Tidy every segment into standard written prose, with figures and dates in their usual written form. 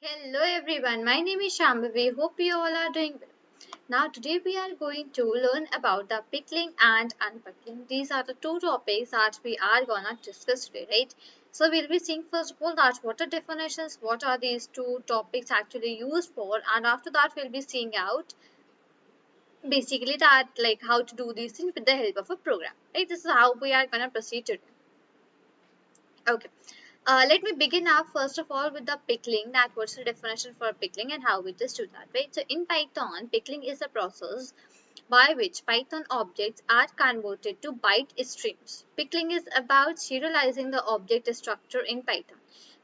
Hello everyone, my name is Shambhavi. Hope you all are doing well. Now today we are going to learn about the pickling and unpickling. These are the two topics that we are gonna discuss today, right? So we'll be seeing first of all that what are definitions, what are these two topics actually used for, and after that we'll be seeing out basically that like how to do these things with the help of a program. Right? This is how we are gonna proceed today. Okay. Let me begin up first of all with the pickling. That what's the definition for pickling and how we just do that, right? So in Python, pickling is a process by which Python objects are converted to byte streams. Pickling is about serializing the object structure in Python.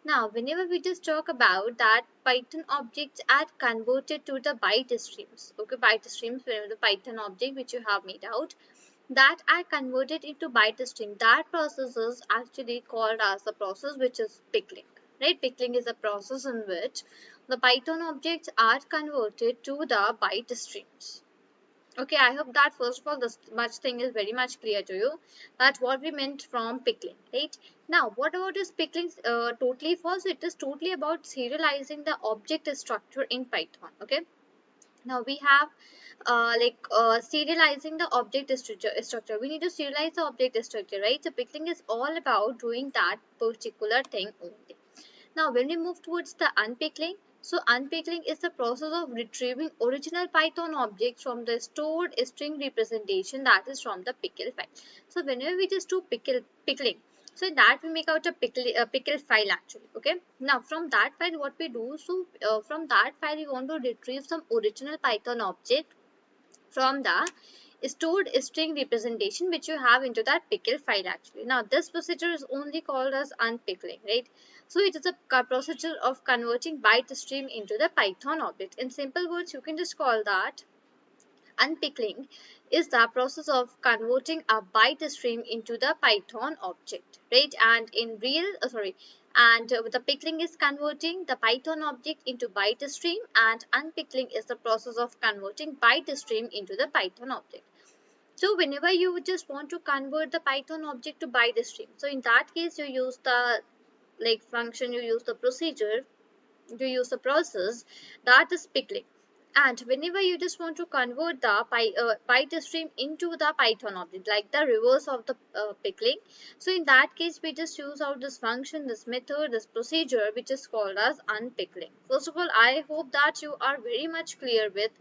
Now, whenever we just talk about that Python objects are converted to the byte streams. Okay, byte streams, whenever the Python object which you have made out that are converted into byte stream. That process is actually called as the process which is pickling. Right? Pickling is a process in which the Python objects are converted to the byte streams. Okay, I hope that first of all this much thing is very much clear to you. That's what we meant from pickling, right? Now, what about is pickling totally false? It is totally about serializing the object structure in Python. Okay, now we have serializing the object structure. We need to serialize the object structure, right? So pickling is all about doing that particular thing only. Now when we move towards the unpickling, so unpickling is the process of retrieving original Python objects from the stored string representation that is from the pickle file. So whenever we just do pickling, so in that we make out a pickle file actually. Okay. Now from that file what we do, so from that file we want to retrieve some original Python object from the stored string representation which you have into that pickle file actually. Now this procedure is only called as unpickling, right? So it is a procedure of converting byte stream into the Python object. In simple words, you can just call that unpickling is the process of converting a byte stream into the Python object, right? And in real, sorry, and the pickling is converting the Python object into byte stream, and unpickling is the process of converting byte stream into the Python object. So whenever you just want to convert the Python object to byte stream, so in that case you use the like function, you use the procedure, you use the process that is pickling. And whenever you just want to convert the byte stream into the Python object, like the reverse of the pickling, so in that case we just use out this function, this method, this procedure which is called as unpickling. First of all, I hope that you are very much clear with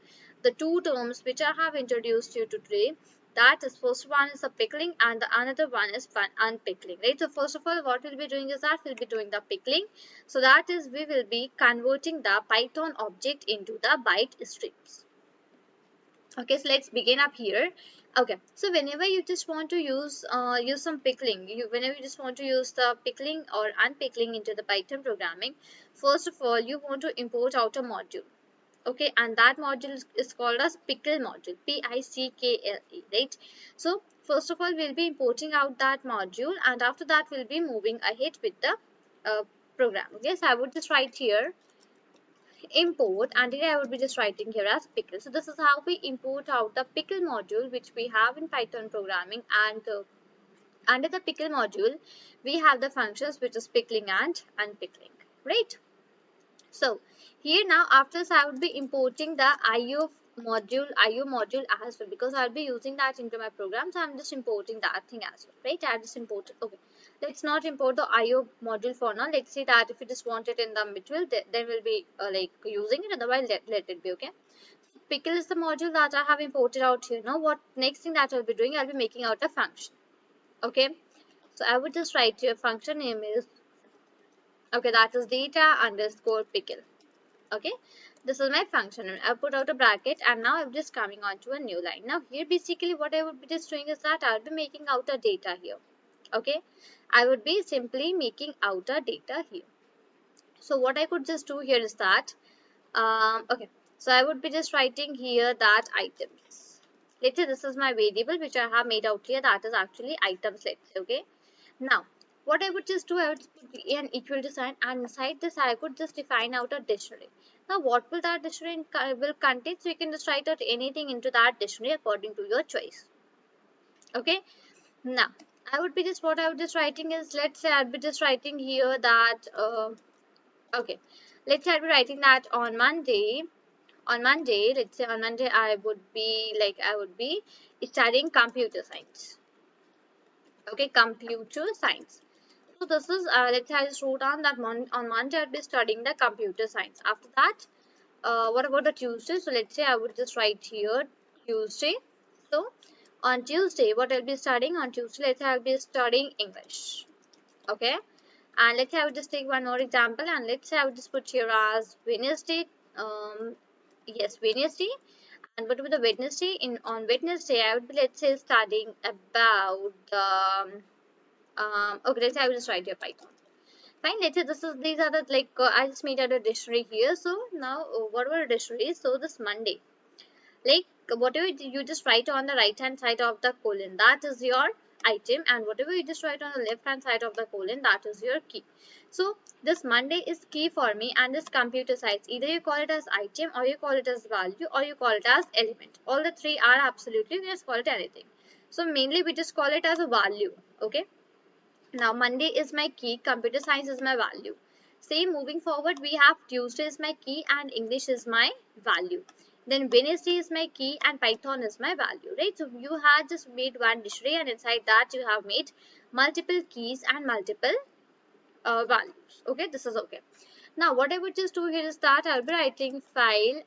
the two terms which I have introduced you to today. That is, first one is the pickling and the another one is unpickling, right? So first of all what we'll be doing is that we'll be doing the pickling. So that is, we will be converting the Python object into the byte streams. Okay, so let's begin up here. Okay, so whenever you just want to use some pickling, whenever you just want to use the pickling or unpickling into the Python programming, first of all you want to import out a module. Okay, and that module is called as pickle module, Pickle, right? So first of all we'll be importing out that module, and after that we'll be moving ahead with the uh, program. Okay, so I would just write here import, and here I would be just writing here as pickle. So this is how we import out the pickle module which we have in Python programming, and under the pickle module we have the functions which is pickling and unpickling, right? So here now after this I would be importing the IO module as well, because I'll be using that into my program. So I'm just importing that thing as well, right? I just imported. Okay, let's not import the IO module for now. Let's say that if you just want it in the middle, then we'll be like using it. Otherwise, let it be. Okay. Pickle is the module that I have imported out here. Now what next thing that I'll be doing, I'll be making out a function. Okay. So I would just write here function name is, okay, that is data underscore pickle. Okay, this is my function, and I put out a bracket, and now I'm just coming on to a new line. Now here basically what I would be just doing is that I'll be making out a data here. Okay, I would be simply making out a data here. So what I could just do here is that okay, so I would be just writing here that items. Let's say this is my variable which I have made out here, that is actually items, let's say. Okay, now what I would just do, I would put an equal to sign, and inside this I could just define out a dictionary. Now what will that dictionary will contain? So you can just write out anything into that dictionary according to your choice. Okay, now I would be just, what I would just writing is, let's say I'd be just writing here that Okay, let's say I'll be writing that on Monday. On Monday, let's say on Monday, I would be studying computer science. Okay, computer science. So this is, let's say I just wrote down that on Monday I'll be studying the computer science. After that, what about the Tuesday? So let's say I would just write here Tuesday. So on Tuesday, what I'll be studying on Tuesday, let's say I'll be studying English. Okay, and let's say I would just take one more example, and let's say I would just put here as Wednesday. Um, yes, Wednesday. And what about the Wednesday? On Wednesday, I would be, let's say, studying about okay, let's say I will just write here Python. Fine, let's say these are the I just made out a dictionary here. So now whatever dictionary is, so this Monday, like whatever you just write on the right hand side of the colon, that is your item, and whatever you just write on the left hand side of the colon, that is your key. So this Monday is key for me, and this computer science, either you call it as item, or you call it as value, or you call it as element. All the three are absolutely, we just call it anything. So mainly we just call it as a value. Okay, now Monday is my key, computer science is my value. Same moving forward, we have Tuesday is my key and English is my value. Then Wednesday is my key and Python is my value, right? So you had just made one dictionary, and inside that you have made multiple keys and multiple values. Okay, this is okay. Now what I would just do here is that I'll be writing file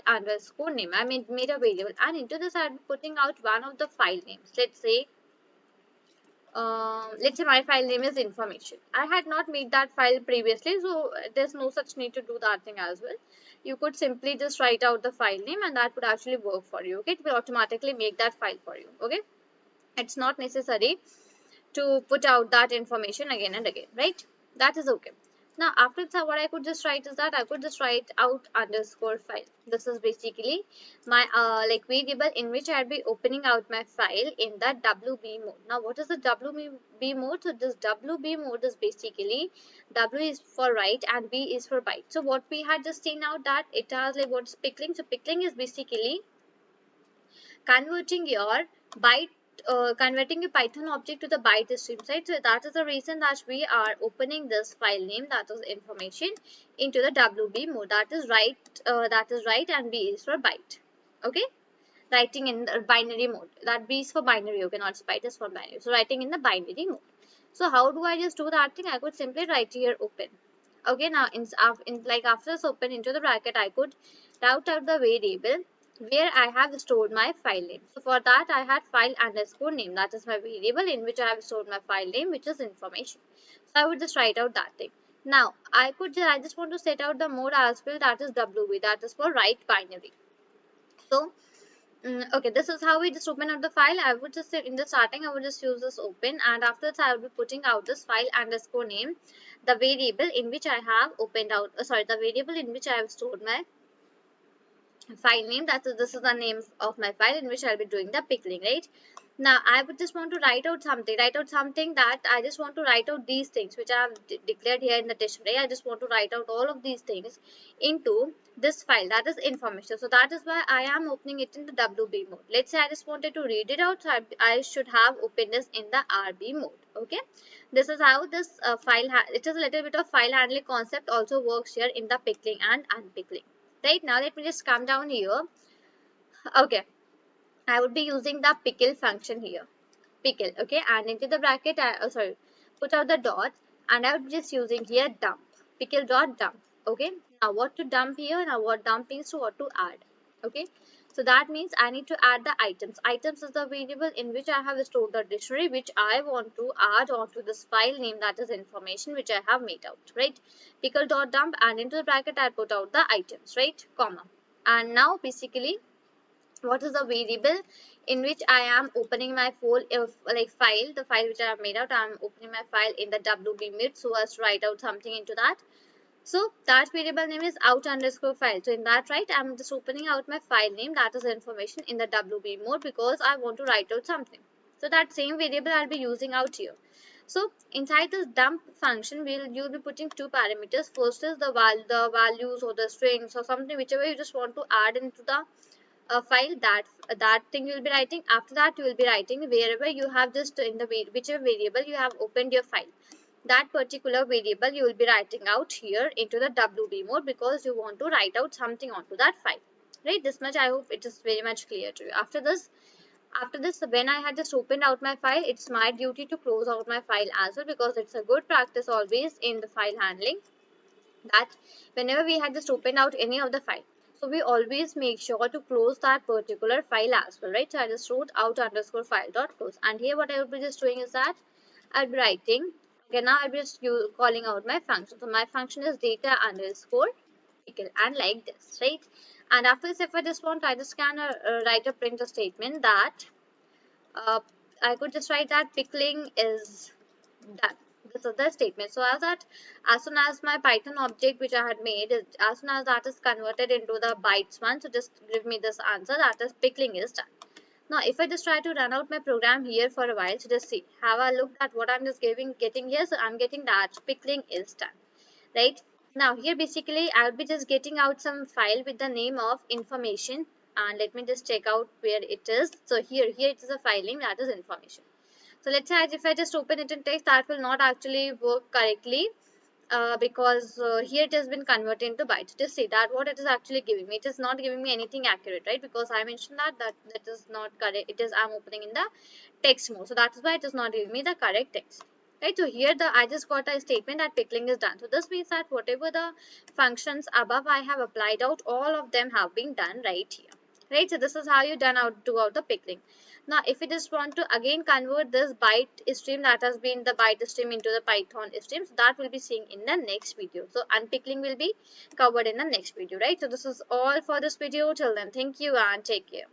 underscore name. I made a variable, and into this I'll be putting out one of the file names. Let's say my file name is information. I had not made that file previously, so there's no such need to do that thing as well. You could simply just write out the file name, and that would actually work for you. Okay, it will automatically make that file for you. Okay, it's not necessary to put out that information again and again, right? That is okay. Now after that, what I could just write is that I could just write out underscore file. This is basically my variable in which I'll be opening out my file in the WB mode. Now what is the WB mode? So this WB mode is basically, W is for write and B is for byte. So what we had just seen out, that it has like what's pickling. So pickling is basically converting your byte converting a Python object to the byte stream, right? So that is the reason that we are opening this file name, that is information, into the WB mode. That is write, and B is for byte. Okay, writing in the binary mode. That B is for binary. Okay, not byte is for binary. So writing in the binary mode. So how do I just do that thing? I could simply write here open. Okay, now after this open into the bracket, I could route out the variable where I have stored my file name. So for that, I had file underscore name. That is my variable in which I have stored my file name, which is information. So I would just write out that thing. Now I just want to set out the mode as well. That is WB. That is for write binary. So okay, this is how we just open up the file. I would just say in the starting, I would just use this open, and after that, I will be putting out this file underscore name, the variable in which I have opened out, the variable in which I have stored my file name. This is the name of my file in which I'll be doing the pickling, right? Now I would just want to write out something that I just want to write out these things which I have declared here in the dictionary. I just want to write out all of these things into this file, that is information. So that is why I am opening it in the WB mode. Let's say I just wanted to read it out, so I should have opened this in the RB mode. Okay, this is how this it is a little bit of file handling concept also works here in the pickling and unpickling. Right, now let me just come down here. Okay, I would be using the pickle function here. Pickle, okay, and into the bracket, put out the dot, and I would be just using here dump. Pickle dot dump. Okay, now what to dump here? Now what dump means to what to add. Okay, so that means I need to add the items. Items is the variable in which I have stored the dictionary, which I want to add onto this file name, that is information, which I have made out, right? Pickle dot dump, and into the bracket I put out the items, right? Comma. And now basically, what is the variable in which I am opening my file, the file which I have made out. I am opening my file in the WB mid, so as to write out something into that. So that variable name is out underscore file. So in that, right, I'm just opening out my file name, that is information, in the WB mode, because I want to write out something. So that same variable I'll be using out here. So inside this dump function, you'll be putting two parameters. First is the values or the strings or something, whichever you just want to add into the file, that thing you will be writing. After that, you will be writing wherever you have just in the whichever variable you have opened your file. that particular variable you will be writing out here into the WB mode because you want to write out something onto that file, right? This much I hope it is very much clear to you. After this, when I had just opened out my file, it's my duty to close out my file as well, because it's a good practice always in the file handling that whenever we had just opened out any of the file, so we always make sure to close that particular file as well, right? So I just wrote out underscore file dot close, and here what I will be just doing is that I'll be writing, okay, now I'll be just calling out my function. So my function is data underscore pickle, and like this, right? And after this, if I just want, I just can write a print statement that uh, I could just write that pickling is done. This is the statement. So as that, as soon as my Python object which I had made, as soon as that is converted into the bytes one, so just give me this answer that is pickling is done. Now if I just try to run out my program here for a while, so just see, have a look at what I'm just getting here. So I'm getting that pickling is done, right? Now here basically I'll be just getting out some file with the name of information, and let me just check out where it is. So here it is a filing that is information. So let's say if I just open it in text, that will not actually work correctly because here it has been converted into bytes. Just see that what it is actually giving me. It is not giving me anything accurate, right? Because I mentioned that is not correct. It is, I'm opening in the text mode, so that is why it is not giving me the correct text. Right, so here I just got a statement that pickling is done. So this means that whatever the functions above I have applied out, all of them have been done right here. Right, so this is how you do out the pickling. Now, if you just want to again convert this byte stream that has been the byte stream into the Python stream, so that will be seeing in the next video. So unpickling will be covered in the next video, right? So this is all for this video. Till then, thank you and take care.